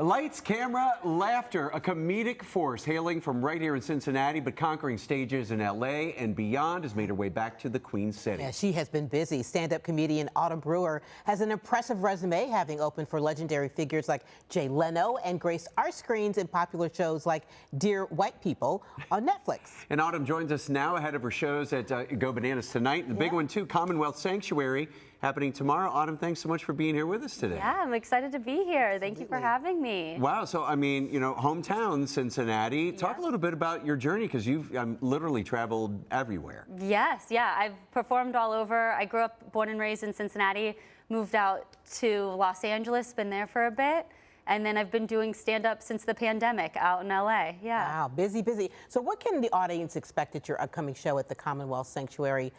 Lights, camera, laughter, a comedic force hailing from right here in Cincinnati, but conquering stages in LA and beyond, has made her way back to the Queen City. Yeah, she has been busy. Stand-up comedian Autumn Bruewer has an impressive resume, having opened for legendary figures like Jay Leno and graced our screens in popular shows like Dear White People on Netflix. And Autumn joins us now ahead of her shows at Go Bananas tonight. The big one, too, Commonwealth Sanctuary, happening tomorrow. Autumn, thanks so much for being here with us today. Yeah, I'm excited to be here. Thank you for having me. Wow, so I mean, you know, hometown Cincinnati. Talk a little bit about your journey, because you've literally traveled everywhere. Yes, yeah, I've performed all over. I grew up, born and raised in Cincinnati, moved out to Los Angeles, been there for a bit. And then I've been doing stand-up since the pandemic out in LA. Yeah. Wow, busy, busy. So what can the audience expect at your upcoming show at the Commonwealth Sanctuary,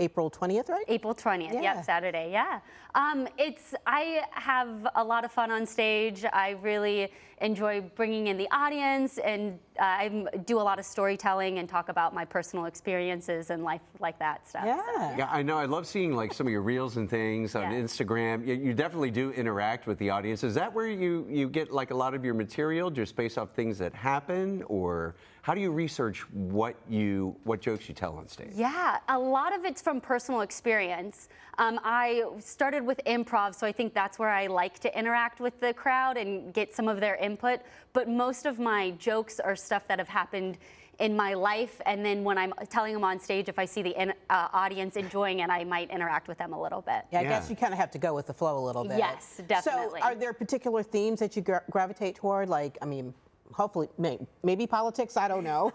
April 20th, right? April 20th, yep, Saturday, yeah. I have a lot of fun on stage. I really enjoy bringing in the audience, and I do a lot of storytelling and talk about my personal experiences and life like that stuff. Yeah. So. Yeah, I know. I love seeing like some of your reels and things on Instagram. You definitely do interact with the audience. Is that where you get like a lot of your material, just based off things that happen, or how do you research what jokes you tell on stage? Yeah, a lot of it's from personal experience. I started with improv, so I think that's where I like to interact with the crowd and get some of their input. But most of my jokes are stuff that have happened in my life, and then when I'm telling them on stage, if I see the audience enjoying it, I might interact with them a little bit. Yeah, I guess you kind of have to go with the flow a little bit. Yes, definitely. So are there particular themes that you gravitate toward? Like, I mean, hopefully, maybe politics, I don't know.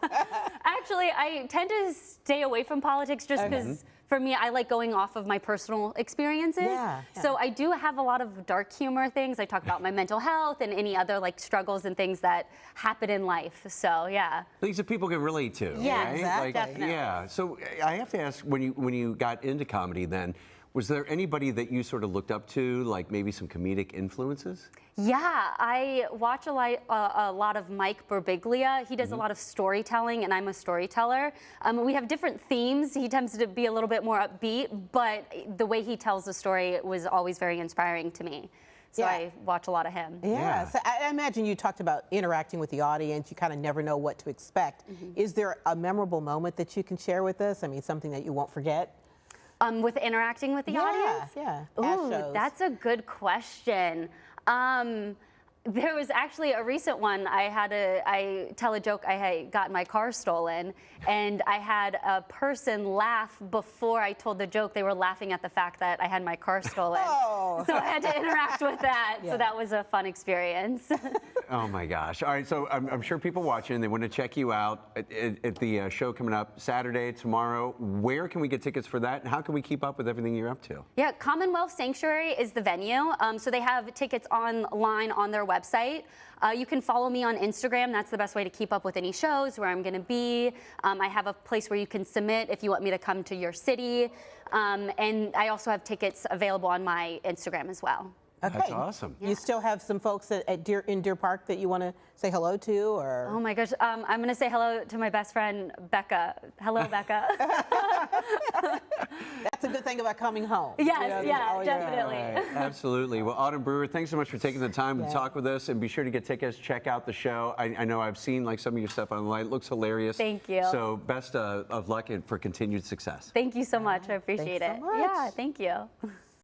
Actually, I tend to stay away from politics just because for me, I like going off of my personal experiences. So I do have a lot of dark humor things. I talk about my mental health and any other like struggles and things that happen in life. So yeah. Things that people can relate to. Yeah, right? exactly. Definitely. Yeah. So I have to ask, when you got into comedy then, was there anybody that you sort of looked up to, like maybe some comedic influences? Yeah, I watch a lot of Mike Birbiglia. He does a lot of storytelling, and I'm a storyteller. We have different themes. He tends to be a little bit more upbeat, but the way he tells the story was always very inspiring to me. So I watch a lot of him. Yeah. So I imagine you talked about interacting with the audience. You kind of never know what to expect. Is there a memorable moment that you can share with us? I mean, something that you won't forget? With interacting with the audience? Yeah. Ooh, that's a good question. There was actually a recent one. I tell a joke. I had got my car stolen, and I had a person laugh before I told the joke. They were laughing at the fact that I had my car stolen. So I had to interact with that. So that was a fun experience. Oh my gosh. All right, so I'm sure people watching, they want to check you out at the show coming up Saturday, tomorrow. Where can we get tickets for that, and how can we keep up with everything you're up to? Yeah, Commonwealth Sanctuary is the venue. So they have tickets online on their website. You can follow me on Instagram. That's the best way to keep up with any shows, where I'm going to be. I have a place where you can submit if you want me to come to your city. And I also have tickets available on my Instagram as well. Okay. That's awesome. You still have some folks in Deer Park that you want to say hello to, or? Oh my gosh, I'm going to say hello to my best friend, Becca. Hello, Becca. That's a good thing about coming home. Yes, definitely. Right. Absolutely. Well, Autumn Bruewer, thanks so much for taking the time to talk with us, and be sure to get tickets, check out the show. I know I've seen like some of your stuff online. It looks hilarious. Thank you. So best of luck and for continued success. Thank you so much. I appreciate it. So much. Yeah, thank you.